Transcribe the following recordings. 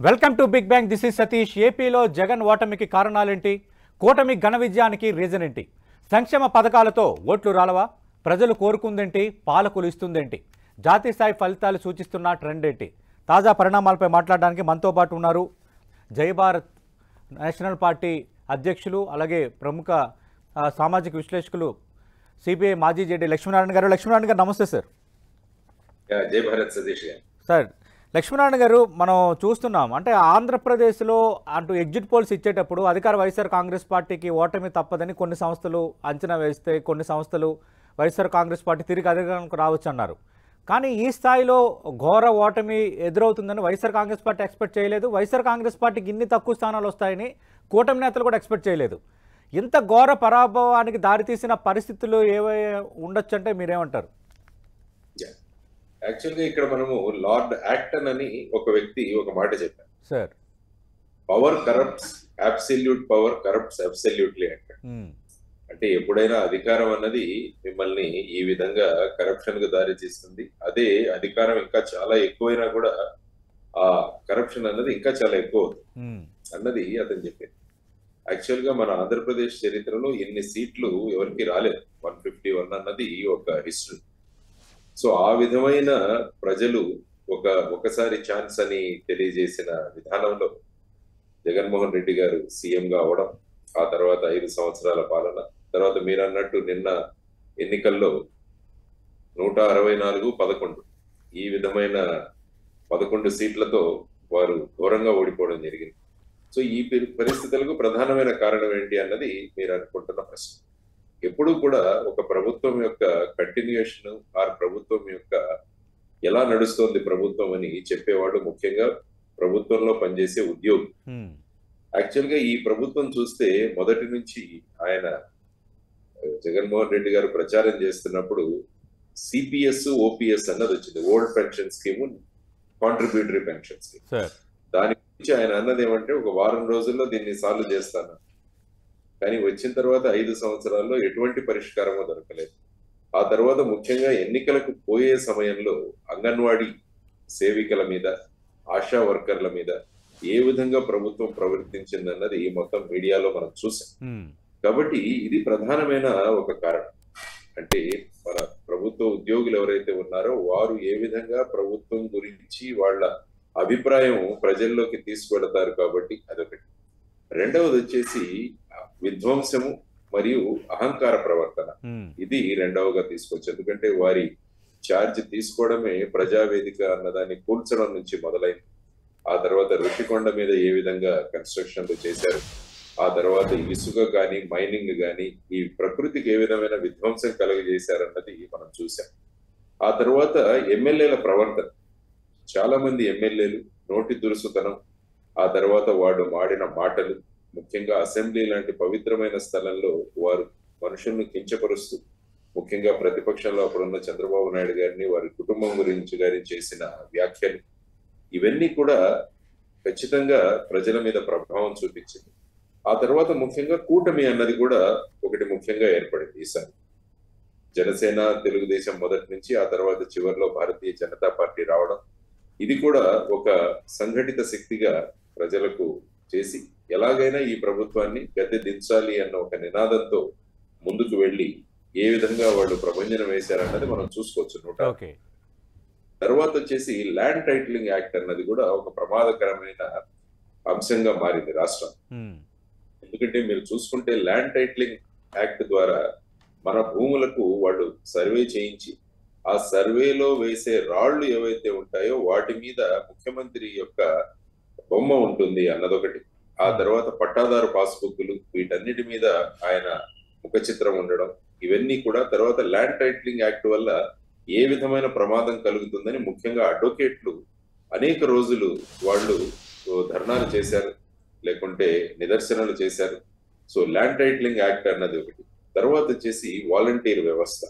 Welcome to big bang. This is Satish. ఏపీలో జగన్ ఓటమికి కారణాలేంటి? కూటమి ఘన విజయానికి రీజన్ ఏంటి? సంక్షేమ పథకాలతో ఓట్లు రాలవా? ప్రజలు కోరుకుందేంటి? పాలకులు ఇస్తుందేంటి? జాతీయ స్థాయి ఫలితాలు సూచిస్తున్న ట్రెండ్ ఏంటి? తాజా పరిణామాలపై మాట్లాడడానికి మనతో పాటు ఉన్నారు జై భారత్ నేషనల్ పార్టీ అధ్యక్షులు, అలాగే ప్రముఖ సామాజిక విశ్లేషకులు సిపిఐ మాజీ జేడీ లక్ష్మీనారాయణ గారు. లక్ష్మీనారాయణ గారు నమస్తే సార్. జై భారత్ సతీష్ గారు. సార్, లక్ష్మీనారాయణ గారు, మనం చూస్తున్నాం అంటే ఆంధ్రప్రదేశ్లో అంటూ ఎగ్జిట్ పోల్స్ ఇచ్చేటప్పుడు అధికార వైఎస్ఆర్ కాంగ్రెస్ పార్టీకి ఓటమి తప్పదని కొన్ని సంస్థలు అంచనా వేస్తే, కొన్ని సంస్థలు వైఎస్ఆర్ కాంగ్రెస్ పార్టీ తిరిగి అధికారంలోకి రావచ్చు అన్నారు. కానీ ఈ స్థాయిలో ఘోర ఓటమి ఎదురవుతుందని వైఎస్ఆర్ కాంగ్రెస్ పార్టీ ఎక్స్పెక్ట్ చేయలేదు. వైఎస్ఆర్ కాంగ్రెస్ పార్టీకి ఇన్ని తక్కువ స్థానాలు వస్తాయని కూటమి నేతలు కూడా ఎక్స్పెక్ట్ చేయలేదు. ఇంత ఘోర పరాభవానికి దారితీసిన పరిస్థితులు ఏవై ఉండొచ్చు అంటే మీరేమంటారు? యాక్చువల్గా ఇక్కడ మనము లార్డ్ యాక్టన్ అని ఒక వ్యక్తి ఒక మాట చెప్పారు. Sir, power corrupts, absolute power corrupts absolutely అంటారు. అంటే ఎప్పుడైనా అధికారం అన్నది మిమ్మల్ని ఈ విధంగా కరప్షన్ కు దారి తీస్తుంది. అదే అధికారం ఇంకా చాలా ఎక్కువైనా కూడా ఆ కరప్షన్ అన్నది ఇంకా చాలా ఎక్కువ అవుతుంది అన్నది అతను చెప్పేది. యాక్చువల్ గా మన ఆంధ్రప్రదేశ్ చరిత్రలో ఇన్ని సీట్లు ఎవరికి రాలేదు. 151 అన్నది ఒక హిస్టరీ. సో ఆ విధమైన ప్రజలు ఒకసారి ఛాన్స్ అని తెలియజేసిన విధానంలో జగన్మోహన్ రెడ్డి గారు సీఎం గా అవడం, ఆ తర్వాత 5 సంవత్సరాల పాలన, తర్వాత మీరు అన్నట్టు నిన్న ఎన్నికల్లో 164-11 ఈ విధమైన 11 సీట్లతో వారు ఘోరంగా ఓడిపోవడం జరిగింది. సో ఈ పరిస్థితులకు ప్రధానమైన కారణం ఏంటి అన్నది మీరు అనుకుంటున్న ప్రశ్న. ఎప్పుడూ కూడా ఒక ప్రభుత్వం యొక్క కంటిన్యూషన్, ఆ ప్రభుత్వం యొక్క ఎలా నడుస్తోంది ప్రభుత్వం అని చెప్పేవాడు ముఖ్యంగా ప్రభుత్వంలో పనిచేసే ఉద్యోగి. యాక్చువల్ గా ఈ ప్రభుత్వం చూస్తే మొదటి నుంచి ఆయన జగన్మోహన్ రెడ్డి గారు ప్రచారం చేస్తున్నప్పుడు సిపిఎస్, ఓపీఎస్ అన్నది వచ్చింది, old pension scheme, contributory pension scheme. దాని గురించి ఆయన అన్నది ఏమంటే ఒక వారం రోజుల్లో దీన్ని సాల్వ్ చేస్తాను. కానీ వచ్చిన తర్వాత 5 సంవత్సరాల్లో ఎటువంటి పరిష్కారమో దొరకలేదు. ఆ తర్వాత ముఖ్యంగా ఎన్నికలకు పోయే సమయంలో అంగన్వాడీ సేవికల మీద, ఆశా వర్కర్ల మీద ఏ విధంగా ప్రభుత్వం ప్రవర్తించిందన్నది మొత్తం మీడియాలో మనం చూసాం. కాబట్టి ఇది ప్రధానమైన ఒక కారణం. అంటే మన ప్రభుత్వ ఉద్యోగులు ఎవరైతే ఉన్నారో వారు ఏ విధంగా ప్రభుత్వం గురించి వాళ్ళ అభిప్రాయం ప్రజల్లోకి తీసుకువెళతారు కాబట్టి అదొకటి. రెండవది వచ్చేసి విధ్వంసము మరియు అహంకార ప్రవర్తన. ఇది రెండవగా తీసుకోవచ్చు. ఎందుకంటే వారి ఛార్జ్ తీసుకోవడమే ప్రజావేదిక అన్నదాన్ని కూల్చడం నుంచి మొదలైంది. ఆ తర్వాత ఋషికొండ మీద ఏ విధంగా కన్స్ట్రక్షన్లు చేశారు, ఆ తర్వాత ఇసుక కానీ మైనింగ్ కానీ ఈ ప్రకృతికి ఏ విధమైన విధ్వంసం కలుగజేశారన్నది మనం చూసాం. ఆ తర్వాత ఎమ్మెల్యేల ప్రవర్తన, చాలా మంది ఎమ్మెల్యేలు నోటి దురుసుతనం, ఆ తర్వాత వాడు మాడిన మాటలు, ముఖ్యంగా అసెంబ్లీ లాంటి పవిత్రమైన స్థలంలో వారు మనుషులను కించపరుస్తూ, ముఖ్యంగా ప్రతిపక్షంలో అప్పుడున్న చంద్రబాబు నాయుడు గారిని, వారి కుటుంబం గురించి గారి చేసిన వ్యాఖ్యలు, ఇవన్నీ కూడా ఖచ్చితంగా ప్రజల మీద ప్రభావం చూపించింది. ఆ తర్వాత ముఖ్యంగా కూటమి అన్నది కూడా ఒకటి ముఖ్యంగా ఏర్పడింది ఈసారి. జనసేన, తెలుగుదేశం మొదటి నుంచి, ఆ తర్వాత చివరిలో భారతీయ జనతా పార్టీ రావడం, ఇది కూడా ఒక సంఘటిత శక్తిగా ప్రజలకు చేసి ఎలాగైనా ఈ ప్రభుత్వాన్ని గద్దె దించాలి అన్న ఒక నినాదంతో ముందుకు వెళ్లి ఏ విధంగా వాళ్ళు ప్రభంజనం వేశారన్నది మనం చూసుకోవచ్చు. తర్వాత వచ్చేసి ల్యాండ్ టైటిలింగ్ యాక్ట్ అన్నది కూడా ఒక ప్రమాదకరమైన అంశంగా మారింది రాష్ట్రం. ఎందుకంటే మీరు చూసుకుంటే ల్యాండ్ టైటిలింగ్ యాక్ట్ ద్వారా మన భూములకు వాళ్ళు సర్వే చేయించి, ఆ సర్వేలో వేసే రాళ్లు ఏవైతే ఉంటాయో వాటి మీద ముఖ్యమంత్రి యొక్క బొమ్మ ఉంటుంది అన్నదొకటి. ఆ తర్వాత పట్టాదారు పాస్బుక్లు, వీటన్నిటి మీద ఆయన ముఖ చిత్రం ఉండడం, ఇవన్నీ కూడా. తర్వాత ల్యాండ్ టైటిలింగ్ యాక్ట్ వల్ల ఏ విధమైన ప్రమాదం కలుగుతుందని ముఖ్యంగా అడ్వకేట్లు అనేక రోజులు వాళ్ళు ధర్నాలు చేశారు, లేకుంటే నిదర్శనలు చేశారు. సో ల్యాండ్ టైటిలింగ్ యాక్ట్ అన్నది ఒకటి. తర్వాత వచ్చేసి వాలంటీర్ వ్యవస్థ.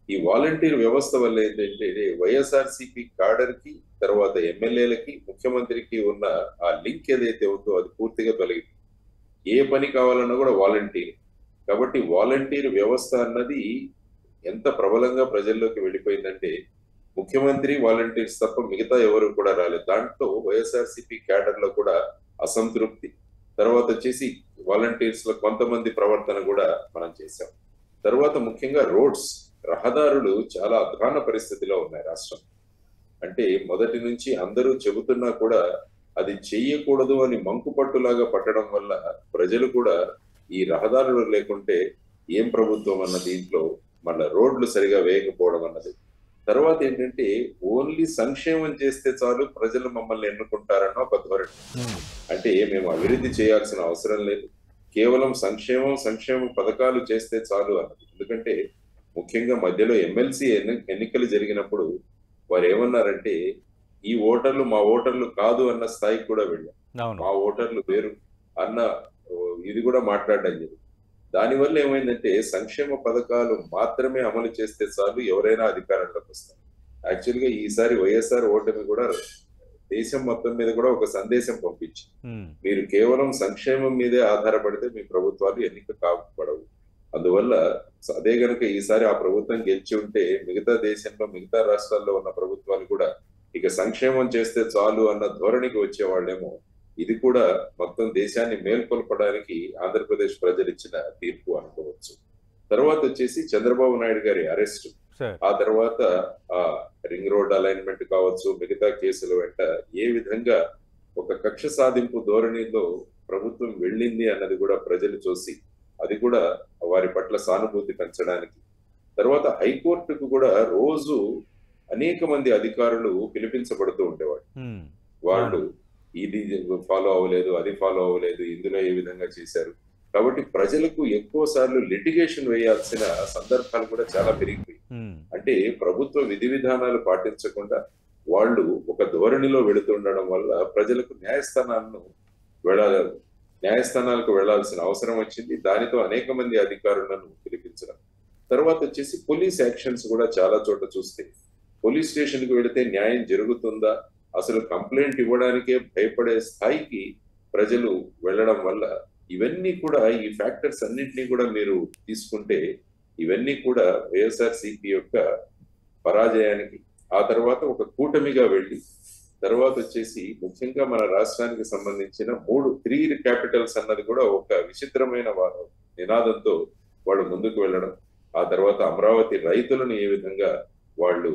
ఈ వాలంటీర్ వ్యవస్థ వల్ల ఏంటంటే వైఎస్ఆర్సీపీ కాడర్ కి, తర్వాత ఎమ్మెల్యేలకి, ముఖ్యమంత్రికి ఉన్న ఆ లింక్ ఏదైతే ఉందో అది పూర్తిగా తొలగింది. ఏ పని కావాలన్నా కూడా వాలంటీర్. కాబట్టి వాలంటీర్ వ్యవస్థ అన్నది ఎంత ప్రబలంగా ప్రజల్లోకి వెళ్ళిపోయిందంటే ముఖ్యమంత్రి వాలంటీర్స్ తప్ప మిగతా ఎవరు కూడా రాలేదు. దాంట్లో వైఎస్ఆర్సీపీ క్యాడర్ లో కూడా అసంతృప్తి, తర్వాత వచ్చేసి వాలంటీర్స్ లో కొంతమంది ప్రవర్తన కూడా మనం చేశాం. తర్వాత ముఖ్యంగా రోడ్స్, రహదారులు చాలా అధ్వాన పరిస్థితిలో ఉన్నాయి రాష్ట్రం. అంటే మొదటి నుంచి అందరూ చెబుతున్నా కూడా అది చెయ్యకూడదు అని మంకుపట్టులాగా పట్టడం వల్ల ప్రజలు కూడా ఈ రహదారులు లేకుంటే ఏం ప్రభుత్వం అన్న దీంట్లో మళ్ళా రోడ్లు సరిగా వేయకపోవడం అన్నది. తర్వాత ఏంటంటే ఓన్లీ సంక్షేమం చేస్తే చాలు ప్రజలు మమ్మల్ని ఎన్నుకుంటారన్న ఒక ధోరణి. అంటే మేము అభివృద్ధి చేయాల్సిన అవసరం లేదు, కేవలం సంక్షేమ పథకాలు చేస్తే చాలు అన్నది. ఎందుకంటే ముఖ్యంగా మధ్యలో ఎమ్మెల్సీ ఎన్నికలు జరిగినప్పుడు వారు ఏమన్నారంటే ఈ ఓటర్లు మా ఓటర్లు కాదు అన్న స్థాయికి కూడా వెళ్ళాం, మా ఓటర్లు వేరు అన్న ఇది కూడా మాట్లాడడం జరిగింది. దానివల్ల ఏమైందంటే సంక్షేమ పథకాలు మాత్రమే అమలు చేస్తే చాలు ఎవరైనా అధికారంలోకి వస్తారు. యాక్చువల్గా ఈసారి వైఎస్ఆర్ ఓటమి కూడా దేశం మొత్తం మీద కూడా ఒక సందేశం పంపించి మీరు కేవలం సంక్షేమం మీదే ఆధారపడితే మీ ప్రభుత్వాలు ఎన్నిక కాకపోవడవు. అందువల్ల అదే గనుక ఈసారి ఆ ప్రభుత్వం గెలిచి ఉంటే మిగతా దేశంలో మిగతా రాష్ట్రాల్లో ఉన్న ప్రభుత్వాలు కూడా ఇక సంక్షేమం చేస్తే చాలు అన్న ధోరణికి వచ్చేవాళ్ళేమో. ఇది కూడా మొత్తం దేశాన్ని మేల్కొల్పడానికి ఆంధ్రప్రదేశ్ ప్రజలు ఇచ్చిన తీర్పు అనుకోవచ్చు. తర్వాత వచ్చేసి చంద్రబాబు నాయుడు గారి అరెస్ట్, ఆ తర్వాత ఆ రింగ్ రోడ్ అలైన్మెంట్ కావచ్చు, మిగతా కేసుల వెంట ఏ విధంగా ఒక కక్ష సాధింపు ధోరణిలో ప్రభుత్వం వెళ్ళింది అన్నది కూడా ప్రజలు చూసి అది కూడా వారి పట్ల సానుభూతి పెంచడానికి. తర్వాత హైకోర్టుకు కూడా రోజు అనేక మంది అధికారులు పిలిపించబడుతూ ఉండేవాడు. వాళ్ళు ఇది ఫాలో అవ్వలేదు, అది ఫాలో అవ్వలేదు, ఇందులో ఏ విధంగా చేశారు. కాబట్టి ప్రజలకు ఎక్కువ సార్లు లిటిగేషన్ వేయాల్సిన సందర్భాలు కూడా చాలా పెరిగిపోయి. అంటే ప్రభుత్వ విధి విధానాలు పాటించకుండా వాళ్ళు ఒక ధోరణిలో వెళుతుండడం వల్ల ప్రజలకు న్యాయస్థానాలకు వెళ్లాల్సిన అవసరం వచ్చింది. దానితో అనేక మంది అధికారులను పిలిపించడం. తర్వాత వచ్చేసి పోలీస్ యాక్షన్స్ కూడా చాలా చోట చూస్తే పోలీస్ స్టేషన్ కి వెళితే న్యాయం జరుగుతుందా, అసలు కంప్లైంట్ ఇవ్వడానికే భయపడే స్థాయికి ప్రజలు వెళ్ళడం వల్ల ఇవన్నీ కూడా ఈ ఫ్యాక్టర్స్ అన్నింటినీ కూడా మీరు తీసుకుంటే ఇవన్నీ కూడా వైఎస్ఆర్సీపీ యొక్క పరాజయానికి, ఆ తర్వాత ఒక కూటమిగా వెళ్ళి తర్వాత వచ్చేసి ముఖ్యంగా మన రాష్ట్రానికి సంబంధించిన 3 క్యాపిటల్స్ అన్నది కూడా ఒక విచిత్రమైన నినాదంతో వాళ్ళు ముందుకు వెళ్ళడం. ఆ తర్వాత అమరావతి రైతులను ఏ విధంగా వాళ్ళు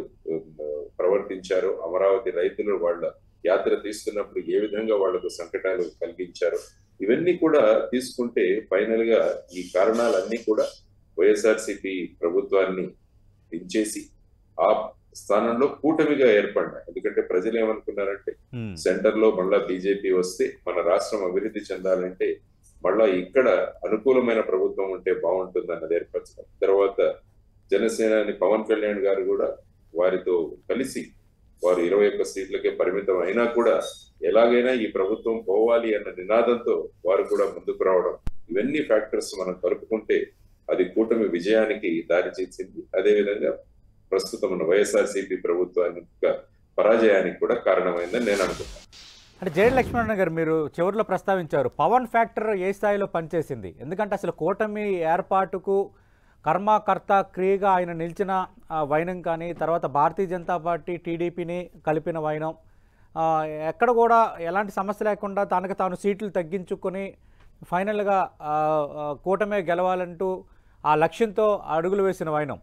ప్రవర్తించారు, అమరావతి రైతులు వాళ్ళ యాత్ర తీస్తున్నప్పుడు ఏ విధంగా వాళ్లకు సంకటాలు కలిగించారు, ఇవన్నీ కూడా తీసుకుంటే ఫైనల్ గా ఈ కారణాలన్నీ కూడా వైఎస్ఆర్సీపీ ప్రభుత్వాన్ని దించేసి ఆ స్థానంలో కూటమిగా ఏర్పడ్డాయి. ఎందుకంటే ప్రజలు ఏమనుకున్నారంటే సెంటర్ లో మళ్ళా బీజేపీ వస్తే మన రాష్ట్రం అభివృద్ధి చెందాలంటే మళ్ళా ఇక్కడ అనుకూలమైన ప్రభుత్వం ఉంటే బాగుంటుంది అన్నది ఏర్పరచడం. తర్వాత జనసేనాని పవన్ కళ్యాణ్ గారు కూడా వారితో కలిసి వారు 21 సీట్లకే పరిమితం అయినా కూడా ఎలాగైనా ఈ ప్రభుత్వం పోవాలి అన్న నినాదంతో వారు కూడా ముందుకు రావడం, ఇవన్నీ ఫ్యాక్టర్స్ మనం కలుపుకుంటే అది కూటమి విజయానికి దారి చేసింది. అదేవిధంగా ప్రస్తుతం ఉన్న వైఎస్ఆర్సీపీ ప్రభుత్వానికి పరాజయానికి కూడా కారణమైందని నేను అనుకుంటున్నాను. అంటే జేడి లక్ష్మణ్ గారు మీరు చివరిలో ప్రస్తావించారు పవన్ ఫ్యాక్టర్ ఏ స్థాయిలో పనిచేసింది. ఎందుకంటే అసలు కూటమి ఏర్పాటుకు కర్మకర్త క్రియగా ఆయన నిలిచిన వైనం కానీ, తర్వాత భారతీయ జనతా పార్టీ టీడీపీని కలిపిన వైనం, ఎక్కడ కూడా ఎలాంటి సమస్య లేకుండా తనకు తాను సీట్లు తగ్గించుకొని ఫైనల్గా కూటమే గెలవాలంటూ ఆ లక్ష్యంతో అడుగులు వేసిన వైనం,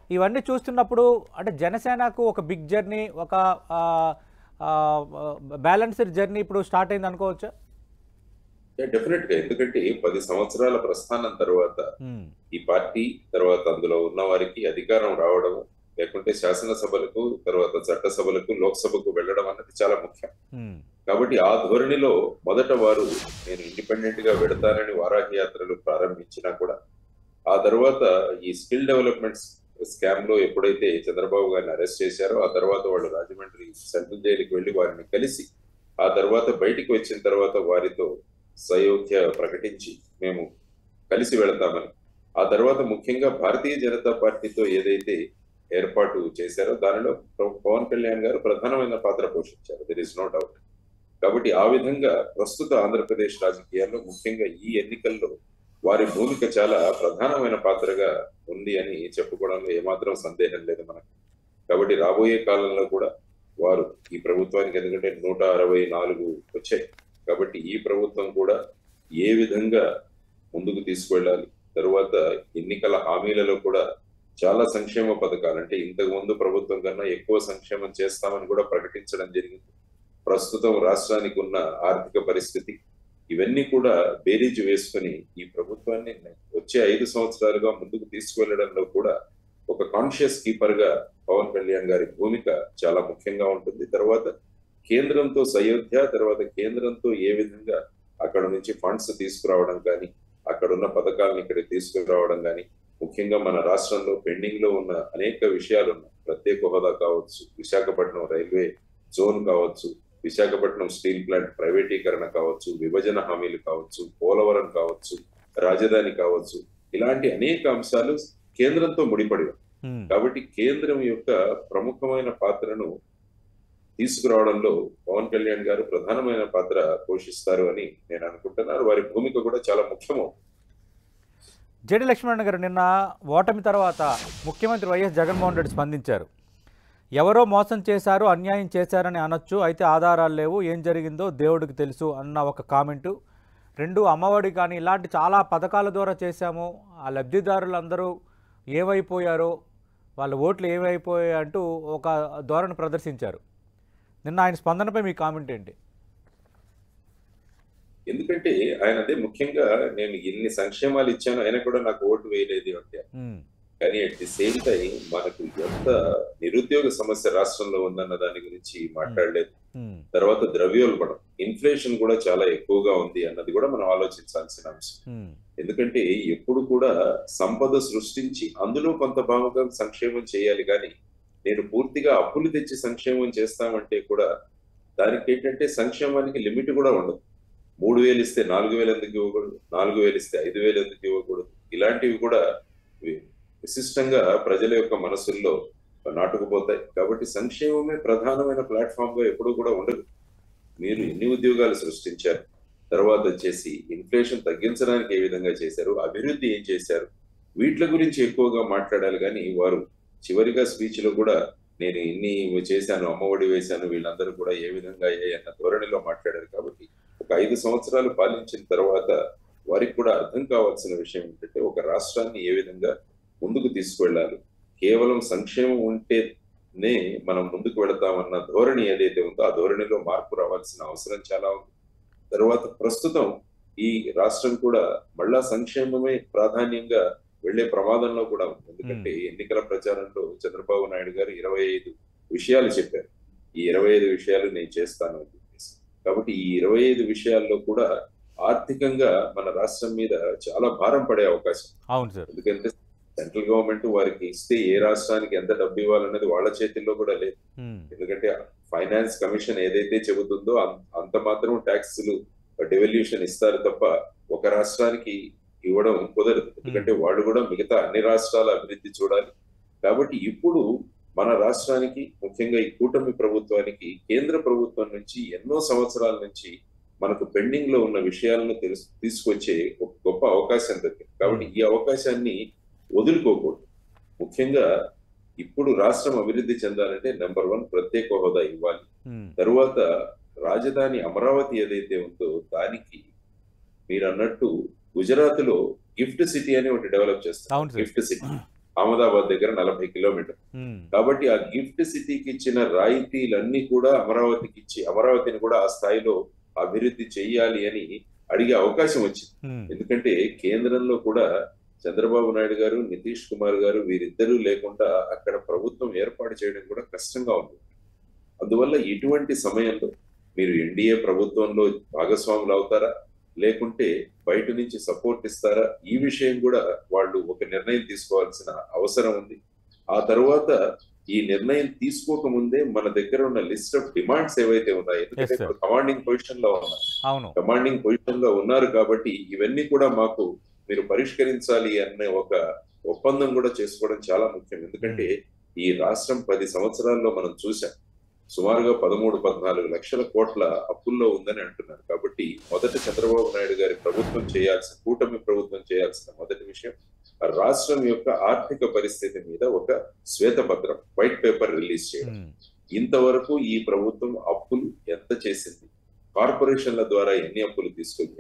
ఇవన్నీ చూస్తున్నప్పుడు అంటే జనసేనకు ఒక బిగ్ జర్నీ, ఒక బ్యాలెన్స్డ్ జర్నీ ఇప్పుడు స్టార్ట్ అయింది అనుకోవచ్చా? డెఫినెట్ గా. ఎందుకంటే 10 సంవత్సరాల ప్రస్థానం తర్వాత ఈ పార్టీ తర్వాత అందులో ఉన్న వారికి అధికారం రావడం, లేకుంటే శాసనసభలకు తర్వాత చట్టసభలకు లోక్సభకు వెళ్ళడం అన్నది చాలా ముఖ్యం. కాబట్టి ఆ ధోరణిలో మొదట వారు నేను ఇండిపెండెంట్ గా వెడతానని వారాహి యాత్రలు ప్రారంభించినా కూడా ఆ తర్వాత ఈ స్కిల్ డెవలప్మెంట్ స్కామ్ లో ఎప్పుడైతే చంద్రబాబు గారిని అరెస్ట్ చేశారో ఆ తర్వాత వాళ్ళు రాజమండ్రి సెంట్రల్ జైలుకి వెళ్లి వారిని కలిసి ఆ తర్వాత బయటికి వచ్చిన తర్వాత వారితో సయోధ్య ప్రకటించి మేము కలిసి వెళతామని, ఆ తర్వాత ముఖ్యంగా భారతీయ జనతా పార్టీతో ఏదైతే ఏర్పాటు చేశారో దానిలో పవన్ కళ్యాణ్ గారు ప్రధానమైన పాత్ర పోషించారు, దెర్ ఇస్ నో డౌట్. కాబట్టి ఆ విధంగా ప్రస్తుత ఆంధ్రప్రదేశ్ రాజకీయాల్లో ముఖ్యంగా ఈ ఎన్నికల్లో వారి భూమిక చాలా ప్రధానమైన పాత్రగా ఉంది అని చెప్పుకోవడంలో ఏమాత్రం సందేహం లేదు మనకు. కాబట్టి రాబోయే కాలంలో కూడా వారు ఈ ప్రభుత్వానికి, ఎందుకంటే 164 వచ్చాయి కాబట్టి ఈ ప్రభుత్వం కూడా ఏ విధంగా ముందుకు తీసుకువెళ్ళాలి, తరువాత ఎన్నికల హామీలలో కూడా చాలా సంక్షేమ పథకాలు, అంటే ఇంతకు ముందు ప్రభుత్వం కన్నా ఎక్కువ సంక్షేమం చేస్తామని కూడా ప్రకటించడం జరిగింది. ప్రస్తుతం రాష్ట్రానికి ఉన్న ఆర్థిక పరిస్థితి ఇవన్నీ కూడా బేరీజు వేసుకొని ఈ ప్రభుత్వాన్ని వచ్చే 5 సంవత్సరాలుగా ముందుకు తీసుకువెళ్లడంలో కూడా ఒక కాన్షియస్ కీపర్ గా పవన్ కళ్యాణ్ గారి భూమిక చాలా ముఖ్యంగా ఉంటుంది. తర్వాత కేంద్రంతో సయోధ్య, తర్వాత కేంద్రంతో ఏ విధంగా అక్కడ నుంచి ఫండ్స్ తీసుకురావడం కానీ, అక్కడ ఉన్న పథకాలను ఇక్కడ తీసుకురావడం కానీ, ముఖ్యంగా మన రాష్ట్రంలో పెండింగ్ లో ఉన్న అనేక విషయాలు ఉన్నాయి. ప్రత్యేక హోదా కావచ్చు, విశాఖపట్నం రైల్వే జోన్ కావచ్చు, విశాఖపట్నం స్టీల్ ప్లాంట్ ప్రైవేటీకరణ కావచ్చు, విభజన హామీలు కావచ్చు, పోలవరం కావచ్చు, రాజధాని కావచ్చు, ఇలాంటి అనేక అంశాలు కేంద్రంతో ముడిపడి ఉన్నాయి. కాబట్టి కేంద్రం యొక్క ప్రముఖమైన పాత్రను తీసుకురావడంలో పవన్ కళ్యాణ్ గారు ప్రధానమైన పాత్ర పోషిస్తారు అని నేను అనుకుంటున్నాను. వారి భూమిక కూడా చాలా ముఖ్యము. జెడి లక్ష్మణ్ గారు, నిన్న ఓటమి తర్వాత ముఖ్యమంత్రి వైఎస్ జగన్మోహన్ రెడ్డి స్పందించారు. ఎవరో మోసం చేశారు, అన్యాయం చేశారని అనొచ్చు, అయితే ఆధారాలు లేవు, ఏం జరిగిందో దేవుడికి తెలుసు అన్న ఒక కామెంటు. 2 అమ్మఒడి కానీ ఇలాంటి చాలా పథకాల ద్వారా చేశాము, ఆ లబ్ధిదారులందరూ ఏమైపోయారో, వాళ్ళ ఓట్లు ఏమైపోయాయి అంటూ ఒక ధోరణి ప్రదర్శించారు. నిన్న ఆయన స్పందనపై మీ కామెంట్ ఏంటి? ఎందుకంటే ఆయన అదే ముఖ్యంగా, నేను ఎన్ని సంక్షేమాలు ఇచ్చాను ఆయన కూడా నాకు ఓటు వేయలేదు అంటే, కానీ అట్ ది సేమ్ టైం మనకు ఎంత నిరుద్యోగ సమస్య రాష్ట్రంలో ఉందన్న దాని గురించి మాట్లాడలేదు. తర్వాత ద్రవ్యోల్బణం, ఇన్ఫ్లేషన్ కూడా చాలా ఎక్కువగా ఉంది అన్నది కూడా మనం ఆలోచించాల్సిన అంశం. ఎందుకంటే ఎప్పుడు కూడా సంపద సృష్టించి అందులో కొంత భాగంగా సంక్షేమం చేయాలి, కానీ నేను పూర్తిగా అప్పులు తెచ్చి సంక్షేమం చేస్తామంటే కూడా దానికి ఏంటంటే సంక్షేమానికి లిమిట్ కూడా ఉండదు. 3,000 ఇస్తే 4,000 ఎందుకు ఇవ్వకూడదు, 4,000 ఇస్తే 5,000 ఎందుకు ఇవ్వకూడదు, ఇలాంటివి కూడా విశిష్టంగా ప్రజల యొక్క మనసుల్లో నాటుకుపోతాయి. కాబట్టి సంక్షేమమే ప్రధానమైన ప్లాట్ఫామ్ గా ఎప్పుడూ కూడా ఉండదు. మీరు ఎన్ని ఉద్యోగాలు సృష్టించారు, తర్వాత వచ్చేసి ఇన్ఫ్లేషన్ తగ్గించడానికి ఏ విధంగా చేశారు, అభివృద్ధి ఏం చేశారు, వీటి గురించి ఎక్కువగా మాట్లాడాలి. కానీ వారు చివరిగా స్పీచ్ లో కూడా నేను ఇన్ని చేశాను, అమ్మఒడి వేశాను, వీళ్ళందరూ కూడా ఏ విధంగా అన్న ధోరణిలో మాట్లాడారు. కాబట్టి ఒక 5 సంవత్సరాలు పాలించిన తర్వాత వారికి కూడా అర్థం కావాల్సిన విషయం ఏంటంటే ఒక రాష్ట్రాన్ని ఏ విధంగా ముందుకు తీసుకువెళ్ళాలి. కేవలం సంక్షేమం ఉంటేనే మనం ముందుకు వెళతామన్న ధోరణి ఏదైతే ఉందో ఆ ధోరణిలో మార్పు రావాల్సిన అవసరం చాలా ఉంది. తర్వాత ప్రస్తుతం ఈ రాష్ట్రం కూడా మళ్ళా సంక్షేమమే ప్రాధాన్యంగా వెళ్లే ప్రమాదంలో కూడా ఉంది. ఎందుకంటే ఎన్నికల ప్రచారంలో చంద్రబాబు నాయుడు గారు 25 విషయాలు చెప్పారు. ఈ 25 విషయాలు నేను చేస్తాను అని చెప్పేసి. కాబట్టి ఈ 25 విషయాల్లో కూడా ఆర్థికంగా మన రాష్ట్రం మీద చాలా భారం పడే అవకాశం. అవును సార్. ఎందుకంటే సెంట్రల్ గవర్నమెంట్ వారికి ఇస్తే ఏ రాష్ట్రానికి ఎంత డబ్బు ఇవ్వాలన్నది వాళ్ళ చేతుల్లో కూడా లేదు. ఎందుకంటే ఫైనాన్స్ కమిషన్ ఏదైతే చెబుతుందో అంత మాత్రం ట్యాక్స్లు డెవల్యూషన్ ఇస్తారు తప్ప ఒక రాష్ట్రానికి ఇవ్వడం కుదరదు. ఎందుకంటే వాళ్ళు కూడా మిగతా అన్ని రాష్ట్రాల అభివృద్ధి చూడాలి. కాబట్టి ఇప్పుడు మన రాష్ట్రానికి, ముఖ్యంగా ఈ కూటమి ప్రభుత్వానికి కేంద్ర ప్రభుత్వం నుంచి ఎన్నో సంవత్సరాల నుంచి మనకు పెండింగ్ లో ఉన్న విషయాలను తీసుకొచ్చే ఒక గొప్ప అవకాశం దొరికింది. కాబట్టి ఈ అవకాశాన్ని వదులుకోకూడదు. ముఖ్యంగా ఇప్పుడు రాష్ట్రం అభివృద్ధి చెందాలంటే నెంబర్ 1 ప్రత్యేక హోదా ఇవ్వాలి. తరువాత రాజధాని అమరావతి ఏదైతే ఉందో దానికి మీరు అన్నట్టు గుజరాత్ లో గిఫ్ట్ సిటీ అని ఒకటి డెవలప్ చేస్తారు. గిఫ్ట్ సిటీ అహ్మదాబాద్ దగ్గర 40 కిలోమీటర్. కాబట్టి ఆ గిఫ్ట్ సిటీకి ఇచ్చిన రాయితీలన్నీ కూడా అమరావతికి ఇచ్చి అమరావతిని కూడా ఆ స్థాయిలో అభివృద్ధి చెయ్యాలి అని అడిగే అవకాశం వచ్చింది. ఎందుకంటే కేంద్రంలో కూడా చంద్రబాబు నాయుడు గారు, నితీష్ కుమార్ గారు వీరిద్దరూ లేకుండా అక్కడ ప్రభుత్వం ఏర్పాటు చేయడం కూడా కష్టంగా ఉంది. అందువల్ల ఇటువంటి సమయంలో మీరు ఎన్డీఏ ప్రభుత్వంలో భాగస్వాములు అవుతారా, లేకుంటే బయట నుంచి సపోర్ట్ ఇస్తారా, ఈ విషయం కూడా వాళ్ళు ఒక నిర్ణయం తీసుకోవాల్సిన అవసరం ఉంది. ఆ తర్వాత ఈ నిర్ణయం తీసుకోక ముందే మన దగ్గర ఉన్న లిస్ట్ ఆఫ్ డిమాండ్స్ ఏవైతే ఉన్నాయో, ఎందుకంటే ఇప్పుడు కమాండింగ్ పొజిషన్ లో ఉన్నారు, కమాండింగ్ పొజిషన్ లో ఉన్నారు కాబట్టి ఇవన్నీ కూడా మాకు మీరు పరిష్కరించాలి అనే ఒక ఒప్పందం కూడా చేసుకోవడం చాలా ముఖ్యం. ఎందుకంటే ఈ రాష్ట్రం 10 సంవత్సరాల్లో మనం చూసాం సుమారుగా 13-14 లక్షల కోట్ల అప్పుల్లో ఉందని అంటున్నారు. కాబట్టి మొదట చంద్రబాబు నాయుడు గారి ప్రభుత్వం చేయాల్సిన, కూటమి ప్రభుత్వం చేయాల్సిన మొదటి విషయం రాష్ట్రం యొక్క ఆర్థిక పరిస్థితి మీద ఒక శ్వేతపత్రం, వైట్ పేపర్ రిలీజ్ చేయడం. ఇంతవరకు ఈ ప్రభుత్వం అప్పులు ఎంత చేసింది, కార్పొరేషన్ల ద్వారా ఎన్ని అప్పులు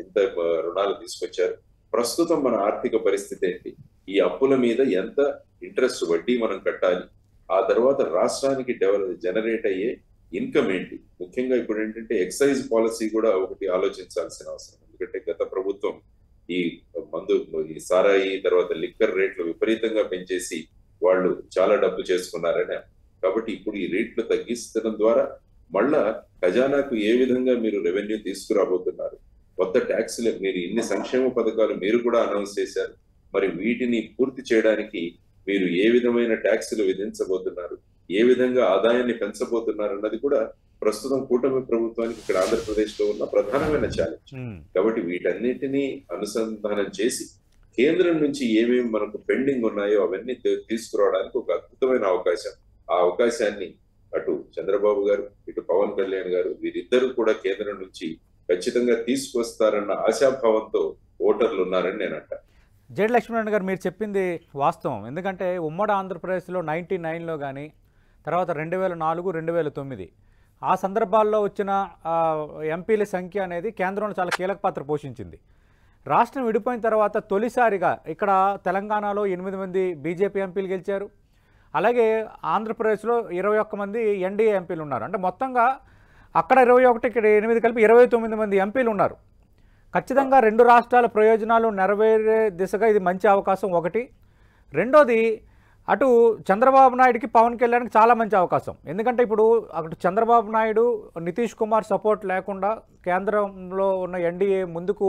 ఎంత రుణాలు తీసుకొచ్చారు, ప్రస్తుతం మన ఆర్థిక పరిస్థితి ఏంటి, ఈ అప్పుల మీద ఎంత ఇంట్రెస్ట్ వడ్డీ మనం కట్టాలి, ఆ తర్వాత రాష్ట్రానికి జనరేట్ అయ్యే ఇన్కమ్ ఏంటి. ముఖ్యంగా ఇప్పుడు ఏంటంటే ఎక్సైజ్ పాలసీ కూడా ఒకటి ఆలోచించాల్సిన అవసరం. ఎందుకంటే గత ప్రభుత్వం ఈ మందు, ఈ సారాయి తర్వాత లిక్కర్ రేట్లు విపరీతంగా పెంచేసి వాళ్ళు చాలా డబ్బు చేసుకున్నారని. కాబట్టి ఇప్పుడు ఈ రేట్లు తగ్గిస్తడం ద్వారా మళ్ళా ఖజానాకు ఏ విధంగా మీరు రెవెన్యూ తీసుకురాబోతున్నారు, కొత్త ట్యాక్సులు, మీరు ఇన్ని సంక్షేమ పథకాలు మీరు కూడా అనౌన్స్ చేశారు, మరి వీటిని పూర్తి చేయడానికి మీరు ఏ విధమైన ట్యాక్సులు విధించబోతున్నారు, ఏ విధంగా ఆదాయాన్ని పెంచబోతున్నారు అన్నది కూడా ప్రస్తుతం కూటమి ప్రభుత్వానికి ఇక్కడ ఆంధ్రప్రదేశ్ లో ఉన్న ప్రధానమైన ఛాలెంజ్. కాబట్టి వీటన్నిటినీ అనుసంధానం చేసి కేంద్రం నుంచి ఏమేమి మనకు పెండింగ్ ఉన్నాయో అవన్నీ తీసుకురావడానికి ఒక అద్భుతమైన అవకాశం. ఆ అవకాశాన్ని అటు చంద్రబాబు గారు, ఇటు పవన్ కళ్యాణ్ గారు, వీరిద్దరూ కూడా కేంద్రం నుంచి ఖచ్చితంగా తీసుకొస్తారన్న ఆశాభావంతో ఓటర్లు ఉన్నారని నేను అంటా. జేడి లక్ష్మీనారాయణ గారు, మీరు చెప్పింది వాస్తవం. ఎందుకంటే ఉమ్మడి ఆంధ్రప్రదేశ్లో 99లో కానీ తర్వాత 2004, 2009 ఆ సందర్భాల్లో వచ్చిన ఎంపీల సంఖ్య అనేది కేంద్రంలో చాలా కీలక పాత్ర పోషించింది. రాష్ట్రం విడిపోయిన తర్వాత తొలిసారిగా ఇక్కడ తెలంగాణలో 8 మంది బీజేపీ ఎంపీలు గెలిచారు. అలాగే ఆంధ్రప్రదేశ్లో 21 మంది ఎన్డీఏ ఎంపీలు ఉన్నారు. అంటే మొత్తంగా అక్కడ 21, ఇక్కడ 8 కలిపి 29 మంది ఎంపీలు ఉన్నారు. ఖచ్చితంగా రెండు రాష్ట్రాల ప్రయోజనాలు నెరవేరే దిశగా ఇది మంచి అవకాశం ఒకటి. రెండోది, అటు చంద్రబాబు నాయుడుకి పవన్ కళ్యాణ్కి చాలా మంచి అవకాశం. ఎందుకంటే ఇప్పుడు అటు చంద్రబాబు నాయుడు, నితీష్ కుమార్ సపోర్ట్ లేకుండా కేంద్రంలో ఉన్న ఎన్డీఏ ముందుకు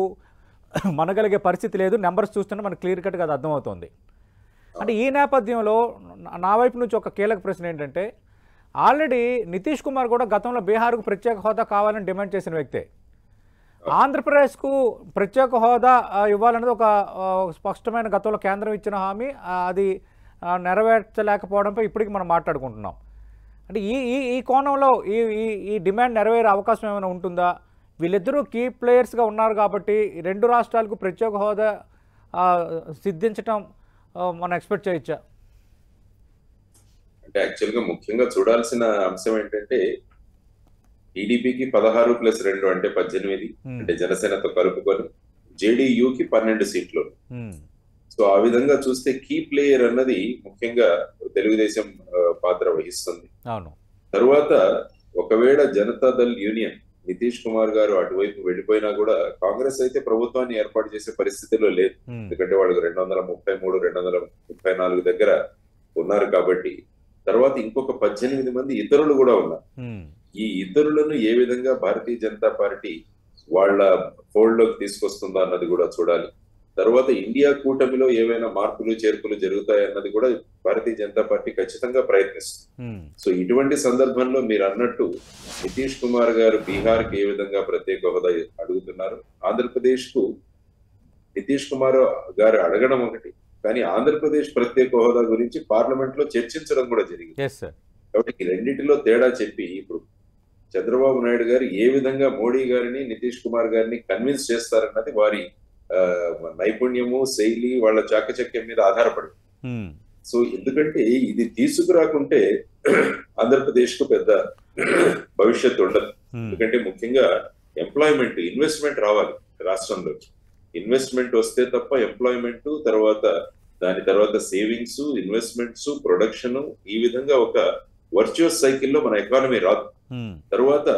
మనగలిగే పరిస్థితి లేదు. నెంబర్స్ చూస్తుంటే మనకు క్లియర్ కట్గా అది అర్థమవుతుంది. అంటే ఈ నేపథ్యంలో నా వైపు నుంచి ఒక కీలక ప్రశ్న ఏంటంటే, ఆల్రెడీ నితీష్ కుమార్ కూడా గతంలో బీహార్కు ప్రత్యేక హోదా కావాలని డిమాండ్ చేసిన వ్యక్తే. ఆంధ్రప్రదేశ్కు ప్రత్యేక హోదా ఇవ్వాలనేది ఒక స్పష్టమైన గతంలో కేంద్రం ఇచ్చిన హామీ, అది నెరవేర్చలేకపోవడంపై ఇప్పటికి మనం మాట్లాడుకుంటున్నాం. అంటే ఈ కోణంలో ఈ డిమాండ్ నెరవేరే అవకాశం ఏమైనా ఉంటుందా? వీళ్ళిద్దరూ కీ ప్లేయర్స్గా ఉన్నారు కాబట్టి రెండు రాష్ట్రాలకు ప్రత్యేక హోదా సిద్ధించడం మనం ఎక్స్పెక్ట్ చేయొచ్చా? అంటే యాక్చువల్గా ముఖ్యంగా చూడాల్సిన అంశం ఏంటంటే, టీడీపీకి 16+2 అంటే 18, అంటే జనసేనతో కలుపుకొని జేడీయూకి 12 సీట్లు. సో ఆ విధంగా చూస్తే కీ ప్లేయర్ అన్నది ముఖ్యంగా తెలుగుదేశం పాత్ర వహిస్తుంది. తరువాత ఒకవేళ జనతాదళ్ యూనియన్ నితీష్ కుమార్ గారు అటువైపు వెళ్ళిపోయినా కూడా కాంగ్రెస్ అయితే ప్రభుత్వాన్ని ఏర్పాటు చేసే పరిస్థితిలో లేదు. ఎందుకంటే వాళ్ళకు 233, 234 దగ్గర ఉన్నారు కాబట్టి. తర్వాత ఇంకొక 18 మంది ఇతరులు కూడా ఉన్నారు. ఈ ఇతరులను ఏ విధంగా భారతీయ జనతా పార్టీ వాళ్ళ ఫోల్డ్ లోకి తీసుకొస్తుందో అన్నది కూడా చూడాలి. తర్వాత ఇండియా కూటమిలో ఏవైనా మార్పులు చేర్పులు జరుగుతాయన్నది కూడా భారతీయ జనతా పార్టీ ఖచ్చితంగా ప్రయత్నిస్తుంది. సో ఇటువంటి సందర్భంలో మీరు అన్నట్టు నితీష్ కుమార్ గారు బీహార్ కి ఏ విధంగా ప్రత్యేక హోదా అడుగుతున్నారు, ఆంధ్రప్రదేశ్ కు నితీష్ కుమార్ గారు అడగడం ఒకటి, కానీ ఆంధ్రప్రదేశ్ ప్రత్యేక హోదా గురించి పార్లమెంట్ లో చర్చించడం కూడా జరిగింది. కాబట్టి ఈ రెండింటిలో తేడా చెప్పి ఇప్పుడు చంద్రబాబు నాయుడు గారు ఏ విధంగా మోడీ గారిని, నితీష్ కుమార్ గారిని కన్విన్స్ చేస్తారన్నది వారి నైపుణ్యము, శైలి, వాళ్ళ చాకచక్యం మీద ఆధారపడి. సో ఎందుకంటే ఇది తీసుకురాకుంటే ఆంధ్రప్రదేశ్ కు పెద్ద భవిష్యత్తు ఉండదు. ఎందుకంటే ముఖ్యంగా ఎంప్లాయ్మెంట్, ఇన్వెస్ట్మెంట్ రావాలి రాష్ట్రంలోకి. ఇన్వెస్ట్మెంట్ వస్తే తప్ప ఎంప్లాయ్మెంట్, దాని తర్వాత సేవింగ్స్, ఇన్వెస్ట్మెంట్స్, ప్రొడక్షన్, ఈ విధంగా ఒక వర్చువస్ సైకిల్లో మన ఎకానమీ రాదు. తర్వాత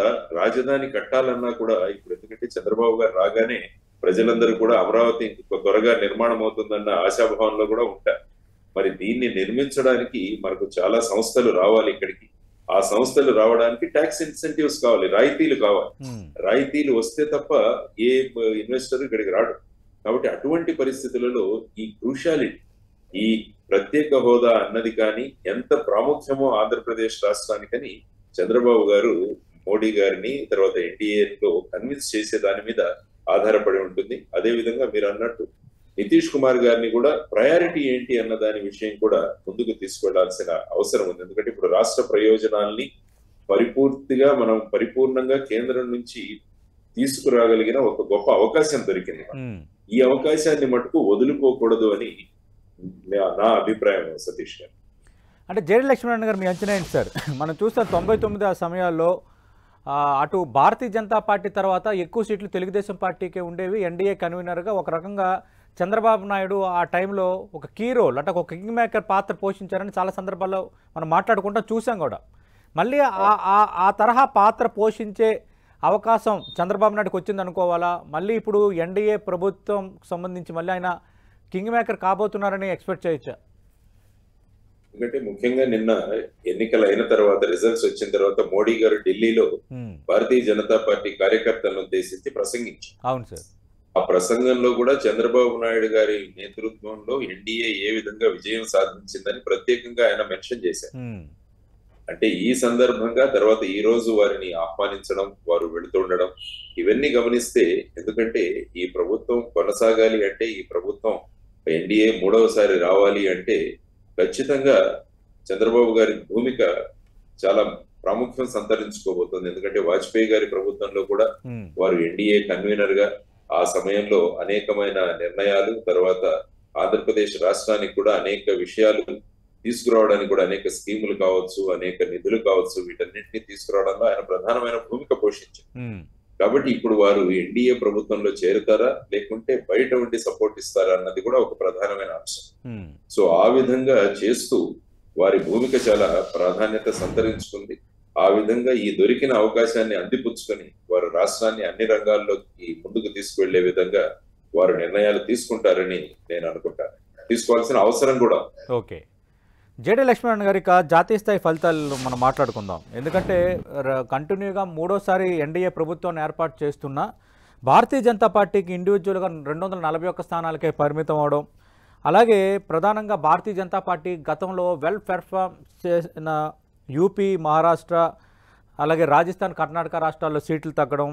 రాజధాని కట్టాలన్నా కూడా ఇప్పుడు, ఎందుకంటే చంద్రబాబు గారు రాగానే ప్రజలందరూ కూడా అమరావతి త్వరగా నిర్మాణం అవుతుందన్న ఆశాభావంలో కూడా ఉంటారు. మరి దీన్ని నిర్మించడానికి మనకు చాలా సంస్థలు రావాలి ఇక్కడికి. ఆ సంస్థలు రావడానికి ట్యాక్స్ ఇన్సెంటివ్స్ కావాలి, రాయితీలు కావాలి. రాయితీలు వస్తే తప్ప ఏ ఇన్వెస్టర్ ఇక్కడికి రాడు. కాబట్టి అటువంటి పరిస్థితులలో ఈ క్రూషాలిటీ, ఈ ప్రత్యేక హోదా అన్నది కానీ ఎంత ప్రాముఖ్యమో ఆంధ్రప్రదేశ్ రాష్ట్రానికని చంద్రబాబు గారు మోడీ గారిని తర్వాత ఎన్డీఏలో కన్విన్స్ చేసే దాని మీద ఆధారపడి ఉంటుంది. అదే విధంగా మీరు అన్నట్టు నితీష్ కుమార్ గారిని కూడా ప్రయారిటీ ఏంటి అన్న దాని విషయం కూడా ముందుకు తీసుకెళ్లాల్సిన అవసరం ఉంది. ఎందుకంటే ఇప్పుడు రాష్ట్ర ప్రయోజనాల్ని మనం పరిపూర్ణంగా కేంద్రం నుంచి తీసుకురాగలిగిన ఒక గొప్ప అవకాశం దొరికింది. ఈ అవకాశాన్ని మటుకు వదులుకోకూడదు అని నా అభిప్రాయం సతీష్ గారు. అంటే జేడి లక్ష్మీనారాయణ గారు మీ అంచనా ఏంటి సార్? మనం చూస్తాం 99 ఆ సమయాల్లో అటు భారతీయ జనతా పార్టీ తర్వాత ఎక్కువ సీట్లు తెలుగుదేశం పార్టీకే ఉండేవి. ఎన్డీఏ కన్వీనర్గా ఒక రకంగా చంద్రబాబు నాయుడు ఆ టైంలో ఒక కీ రోల్ అంటే ఒక కింగ్ మేకర్ పాత్ర పోషించారని చాలా సందర్భాల్లో మనం మాట్లాడుకుంటా చూసాం కూడా. మళ్ళీ ఆ తరహా పాత్ర పోషించే అవకాశం చంద్రబాబు నాయుడుకి వచ్చింది అనుకోవాలా? మళ్ళీ ఇప్పుడు ఎన్డీఏ ప్రభుత్వం సంబంధించి మళ్ళీ ఆయన కింగ్ మేకర్ కాబోతున్నారని ఎక్స్పెక్ట్ చేయొచ్చా? ఎందుకంటే ముఖ్యంగా నిన్న ఎన్నికలు అయిన తర్వాత, రిజల్ట్స్ వచ్చిన తర్వాత మోడీ గారు ఢిల్లీలో భారతీయ జనతా పార్టీ కార్యకర్తలను ఉద్దేశించి ప్రసంగించారు. అవును సార్. ఆ ప్రసంగంలో కూడా చంద్రబాబు నాయుడు గారి నేతృత్వంలో ఎన్డీఏ ఏ విధంగా విజయం సాధించిందని ప్రత్యేకంగా ఆయన మెన్షన్ చేశారు. అంటే ఈ సందర్భంగా తర్వాత ఈ రోజు వారిని ఆహ్వానించడం, వారు వెళుతుండడం, ఇవన్నీ గమనిస్తే, ఎందుకంటే ఈ ప్రభుత్వం కొనసాగాలి అంటే, ఈ ప్రభుత్వం ఎన్డీఏ మూడవసారి రావాలి అంటే ఖచ్చితంగా చంద్రబాబు గారి భూమిక చాలా ప్రాముఖ్యం సంతరించుకోబోతుంది. ఎందుకంటే వాజ్పేయి గారి ప్రభుత్వంలో కూడా వారు ఎన్డీఏ కన్వీనర్ గా ఆ సమయంలో అనేకమైన నిర్ణయాలు, తర్వాత ఆంధ్రప్రదేశ్ రాష్ట్రానికి కూడా అనేక విషయాలు తీసుకురావడానికి కూడా అనేక స్కీములు కావచ్చు, అనేక నిధులు కావచ్చు, వీటన్నింటినీ తీసుకురావడంలో ఆయన ప్రధానమైన భూమిక పోషించారు. కాబట్టి ఇప్పుడు వారు ఎన్డీఏ ప్రభుత్వంలో చేరుతారా లేకుంటే బయట ఉండి సపోర్ట్ ఇస్తారా అన్నది కూడా ఒక ప్రధానమైన అంశం. సో ఆ విధంగా చేస్తూ వారి భూమిక చాలా ప్రాధాన్యత సంతరించుకుంది. ఆ విధంగా ఈ దొరికిన అవకాశాన్ని అందిపుచ్చుకొని వారు రాష్ట్రాన్ని అన్ని రంగాల్లోకి ముందుకు తీసుకువెళ్లే విధంగా వారు నిర్ణయాలు తీసుకుంటారని నేను అనుకుంటాను. తీసుకోవాల్సిన అవసరం కూడా. ఓకే, జేడి లక్ష్మీనారాయణ గారి జాతీయ స్థాయి ఫలితాలు మనం మాట్లాడుకుందాం. ఎందుకంటే కంటిన్యూగా మూడోసారి ఎన్డీఏ ప్రభుత్వాన్ని ఏర్పాటు చేస్తున్న భారతీయ జనతా పార్టీకి ఇండివిజువల్గా 241 స్థానాలకే పరిమితం అవడం, అలాగే ప్రధానంగా భారతీయ జనతా పార్టీ గతంలో వెల్ పెర్ఫామ్ చేసిన యూపీ, మహారాష్ట్ర, అలాగే రాజస్థాన్, కర్ణాటక రాష్ట్రాల్లో సీట్లు తగ్గడం,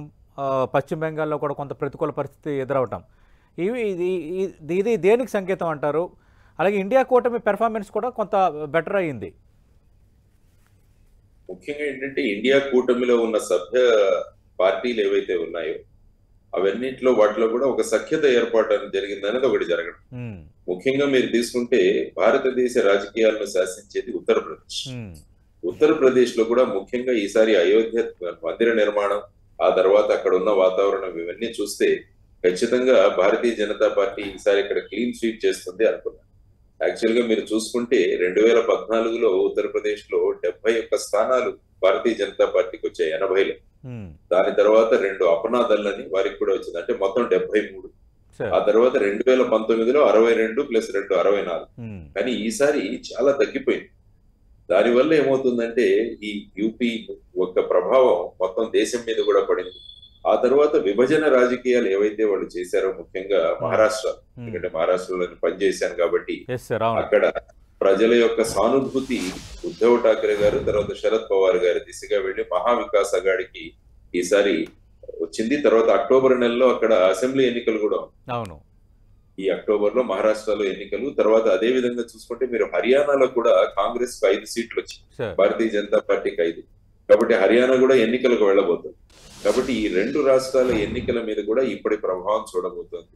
పశ్చిమ బెంగాల్లో కూడా కొంత ప్రతికూల పరిస్థితి ఎదురవటం, ఇది దేనికి సంకేతం అంటారు? అలాగే ఇండియా కూటమి పెర్ఫార్మెన్స్ కూడా కొంత బెటర్ అయ్యింది. ముఖ్యంగా ఏంటంటే ఇండియా కూటమిలో ఉన్న సభ్య పార్టీలు ఏవైతే ఉన్నాయో అవన్నింటిలో వాటిలో కూడా ఒక సఖ్యత ఏర్పాటు జరిగింది అనేది ఒకటి జరగడం. ముఖ్యంగా మీరు తీసుకుంటే భారతదేశ రాజకీయాలను శాసించేది ఉత్తరప్రదేశ్. ఉత్తరప్రదేశ్ లో కూడా ముఖ్యంగా ఈసారి అయోధ్య మందిర నిర్మాణం, ఆ తర్వాత అక్కడ ఉన్న వాతావరణం, ఇవన్నీ చూస్తే ఖచ్చితంగా భారతీయ జనతా పార్టీ ఈసారి ఇక్కడ క్లీన్ స్వీప్ చేస్తుంది అనుకున్నాను. యాక్చువల్ గా మీరు చూసుకుంటే 2014లో ఉత్తరప్రదేశ్ లో 71 స్థానాలు భారతీయ జనతా పార్టీకి వచ్చాయి 80లో. దాని తర్వాత 2 అపనా దళని వారికి కూడా వచ్చింది, అంటే మొత్తం 73. ఆ తర్వాత 2019లో 62 + 2 64. కానీ ఈసారి చాలా తగ్గిపోయింది. దానివల్ల ఏమవుతుందంటే ఈ యూపీ యొక్క ప్రభావం మొత్తం దేశం మీద కూడా పడింది. ఆ తర్వాత విభజన రాజకీయాలు ఏవైతే వాళ్ళు చేశారో, ముఖ్యంగా మహారాష్ట్ర, ఎందుకంటే మహారాష్ట్రలో పనిచేశాను కాబట్టి అక్కడ ప్రజల యొక్క సానుభూతి ఉద్ధవ్ ఠాక్రే గారు, తర్వాత శరద్ పవార్ గారి దిశగా వెళ్లి మహావికాస్ అఘాడికి ఈసారి వచ్చింది. తర్వాత అక్టోబర్ నెలలో అక్కడ అసెంబ్లీ ఎన్నికలు కూడా. అవును, ఈ అక్టోబర్ లో మహారాష్ట్రలో ఎన్నికలు. తర్వాత అదే విధంగా చూసుకుంటే మీరు హర్యానాలో కూడా కాంగ్రెస్ కు 5 సీట్లు వచ్చాయి, భారతీయ జనతా పార్టీకి 5. కాబట్టి హర్యానా కూడా ఎన్నికలకు వెళ్ళబోతుంది. కాబట్టి ఈ 2 రాష్ట్రాల ఎన్నికల మీద కూడా ఇప్పటి ప్రభావం చూడబోతోంది.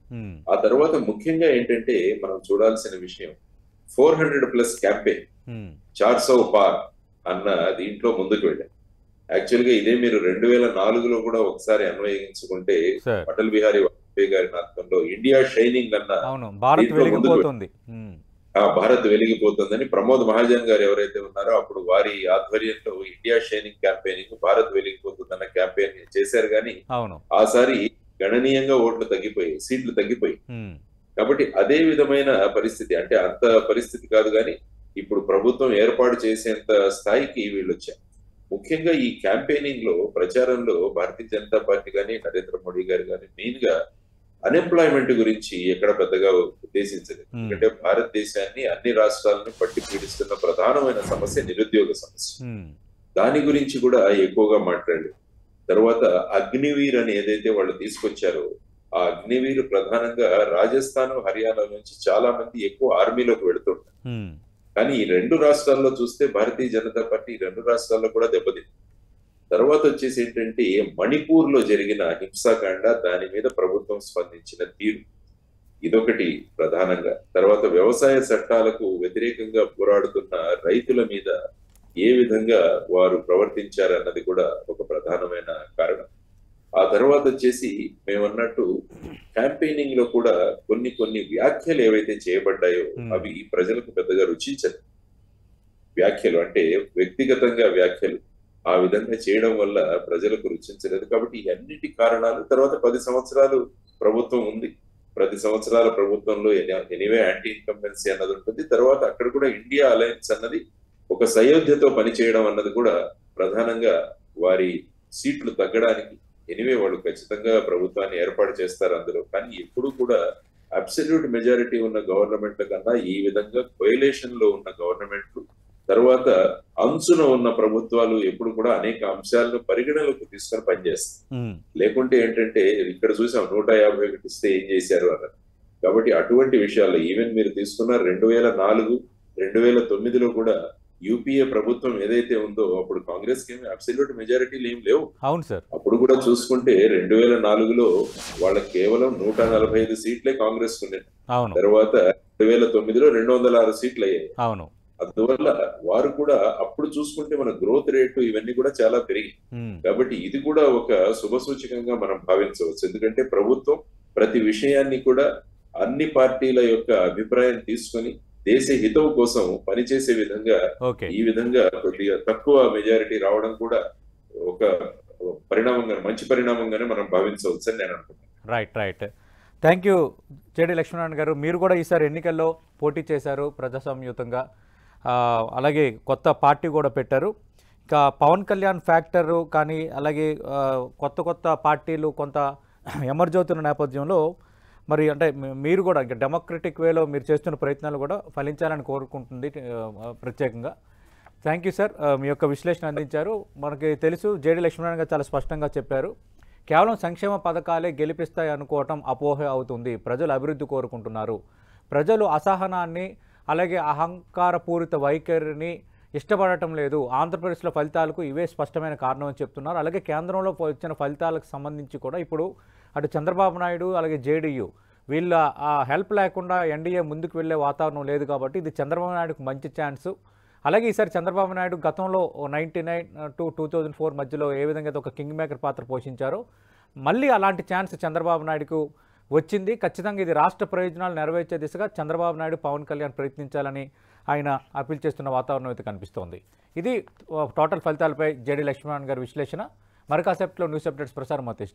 ఆ తర్వాత ముఖ్యంగా ఏంటంటే మనం చూడాల్సిన విషయం 400+ క్యాంపెయిన్, 400 పార్ అన్న దీంట్లో ముందుకు వెళ్ళారు. యాక్చువల్ గా ఇదే మీరు 2004లో కూడా ఒకసారి అన్వయించుకుంటే అటల్ బిహారీ వాజ్పేయి గారి నాయకత్వంలో ఇండియా షైనింగ్ అన్న భారత్ వెలిగిపోతుందని ప్రమోద్ మహాజన్ గారు ఎవరైతే ఉన్నారో అప్పుడు వారి ఆధ్వర్యంలో ఇండియా షైనింగ్ క్యాంపెయినింగ్, భారత్ వెలిగిపోతుందన్న క్యాంపెయిన్ చేశారు. కానీ ఆసారి గణనీయంగా ఓట్లు తగ్గిపోయి, సీట్లు తగ్గిపోయి. కాబట్టి అదే విధమైన పరిస్థితి, అంటే అంత పరిస్థితి కాదు కానీ ఇప్పుడు ప్రభుత్వం ఏర్పాటు చేసేంత స్థాయికి వీళ్ళు వచ్చారు. ముఖ్యంగా ఈ క్యాంపెయినింగ్ లో, ప్రచారంలో భారతీయ జనతా పార్టీ కానీ నరేంద్ర మోడీ గారు కానీ మెయిన్ గా అన్ఎంప్లాయ్మెంట్ గురించి ఎక్కడ పెద్దగా ఉద్దేశించలేదు. ఎందుకంటే భారతదేశాన్ని, అన్ని రాష్ట్రాలను పట్టి పీడిస్తున్న ప్రధానమైన సమస్య నిరుద్యోగ సమస్య. దాని గురించి కూడా ఎక్కువగా మాట్లాడారు. తర్వాత అగ్నివీర్ అని ఏదైతే వాళ్ళు తీసుకొచ్చారో, ఆ అగ్నివీర్ ప్రధానంగా రాజస్థాన్, హర్యానా నుంచి చాలా మంది ఎక్కువ ఆర్మీలోకి వెళుతుంటారు. కానీ ఈ 2 రాష్ట్రాల్లో చూస్తే భారతీయ జనతా పార్టీ 2 రాష్ట్రాల్లో కూడా దెబ్బతింది. తర్వాత వచ్చేసి ఏంటంటే మణిపూర్ లో జరిగిన హింసాకాండ, దాని మీద ప్రభుత్వం స్పందించిన తీరు, ఇదొకటి ప్రధానంగా. తర్వాత వ్యవసాయ చట్టాలకు వ్యతిరేకంగా పోరాడుతున్న రైతుల మీద ఏ విధంగా వారు ప్రవర్తించారన్నది కూడా ఒక ప్రధానమైన కారణం. ఆ తర్వాత వచ్చేసి మేమన్నట్టు క్యాంపెయినింగ్ లో కూడా కొన్ని వ్యాఖ్యలు ఏవైతే చేయబడ్డాయో అవి ప్రజలకు పెద్దగా రుచించదు. వ్యాఖ్యలు అంటే వ్యక్తిగతంగా వ్యాఖ్యలు ఆ విధంగా చేయడం వల్ల ప్రజలకు రుచించలేదు. కాబట్టి ఈ అన్నిటి కారణాలు. తర్వాత 10 సంవత్సరాలు ప్రభుత్వం ఉంది. ప్రతి సంవత్సరాల ప్రభుత్వంలో ఎనీవే యాంటీ ఇన్కంబెన్సీ అన్నది ఉంటుంది. తర్వాత అక్కడ కూడా ఇండియా అలయన్స్ అన్నది ఒక సయోధ్యతో పనిచేయడం అన్నది కూడా ప్రధానంగా వారి సీట్లు తగ్గడానికి. ఎనివే వాళ్ళు ఖచ్చితంగా ప్రభుత్వాన్ని ఏర్పాటు చేస్తారు అందులో. కానీ ఎప్పుడు కూడా అబ్సల్యూట్ మెజారిటీ ఉన్న గవర్నమెంట్ల కన్నా ఈ విధంగా కోయలేషన్ లో ఉన్న గవర్నమెంట్లు, తర్వాత అంచున ఉన్న ప్రభుత్వాలు ఎప్పుడు కూడా అనేక అంశాలను పరిగణలోకి తీసుకొని పనిచేస్తాయి. లేకుంటే ఏంటంటే ఇక్కడ చూసాం 151 ఇస్తే ఏం చేశారు అన్నది. కాబట్టి అటువంటి విషయాల్లో ఈవెన్ మీరు తీసుకున్న 2004, 2009లో కూడా యూపీఏ ప్రభుత్వం ఏదైతే ఉందో అప్పుడు కాంగ్రెస్ కి అబ్సల్యూట్ మెజారిటీలు ఏం లేవు. అవును సార్. అప్పుడు కూడా చూసుకుంటే 2004లో వాళ్ళకి కేవలం 145 సీట్లే కాంగ్రెస్ ఉండేది. తర్వాత 2009లో 206 సీట్లు అయ్యాయి. అవును. అందువల్ల వారు కూడా అప్పుడు చూసుకుంటే మన గ్రోత్ రేటు ఇవన్నీ కూడా చాలా పెరిగాయి. కాబట్టి ఇది కూడా ఒక శుభ సూచకంగా మనం భావించవచ్చు. ఎందుకంటే ప్రభుత్వం ప్రతి విషయాన్ని కూడా అన్ని పార్టీల యొక్క అభిప్రాయం తీసుకొని దేశ హితం కోసం పనిచేసే విధంగా ఈ విధంగా కొద్దిగా తక్కువ మెజారిటీ రావడం కూడా ఒక పరిణామంగా, మంచి పరిణామంగానే మనం భావించవచ్చు అని నేను అనుకుంటున్నాను. Right. Thank you JD Lakshminarayana గారు. మీరు కూడా ఈసారి ఎన్నికల్లో పోటీ చేశారు ప్రజాస్వామ్యయుతంగా, అలాగే కొత్త పార్టీ కూడా పెట్టారు. ఇంకా పవన్ కళ్యాణ్ ఫ్యాక్టరు కానీ అలాగే కొత్త పార్టీలు కొంత ఎమర్జ్ అవుతున్న నేపథ్యంలో మరి అంటే మీరు కూడా ఇంకా డెమోక్రటిక్ వేలో మీరు చేస్తున్న ప్రయత్నాలు కూడా ఫలించాలని కోరుకుంటుంది ప్రత్యేకంగా. థ్యాంక్ యూ సార్, మీ యొక్క విశ్లేషణ అందించారు. మనకి తెలుసు జేడి లక్ష్మీనారాయణ గారు చాలా స్పష్టంగా చెప్పారు, కేవలం సంక్షేమ పథకాలే గెలిపిస్తాయి అనుకోవటం అపోహ అవుతుంది. ప్రజలు అభివృద్ధి కోరుకుంటున్నారు. ప్రజలు అసహనాన్ని అలాగే అహంకారపూరిత వైఖరిని ఇష్టపడటం లేదు. ఆంధ్రప్రదేశ్లో ఫలితాలకు ఇవే స్పష్టమైన కారణం అని చెప్తున్నారు. అలాగే కేంద్రంలో వచ్చిన ఫలితాలకు సంబంధించి కూడా ఇప్పుడు అటు చంద్రబాబు నాయుడు అలాగే జేడీయూ వీళ్ళ హెల్ప్ లేకుండా ఎన్డీఏ ముందుకు వెళ్ళే వాతావరణం లేదు. కాబట్టి ఇది చంద్రబాబు నాయుడుకు మంచి ఛాన్సు. అలాగే ఈసారి చంద్రబాబు నాయుడు గతంలో 1999 to 2004 మధ్యలో ఏ విధంగా అయితే ఒక కింగ్ మేకర్ పాత్ర పోషించారో మళ్ళీ అలాంటి ఛాన్స్ చంద్రబాబు నాయుడుకు వచ్చింది. ఖచ్చితంగా ఇది రాష్ట్ర ప్రయోజనాలు నెరవేర్చే దిశగా చంద్రబాబు నాయుడు, పవన్ కళ్యాణ్ ప్రయత్నించాలని ఆయన అప్పీల్ చేస్తున్న వాతావరణం అయితే కనిపిస్తోంది. ఇది టోటల్ ఫలితాలపై జేడి లక్ష్మీనారాయణ గారి విశ్లేషణ. మరికాసేపట్లో న్యూస్ అప్డేట్స్ ప్రసారం అవుతాయి.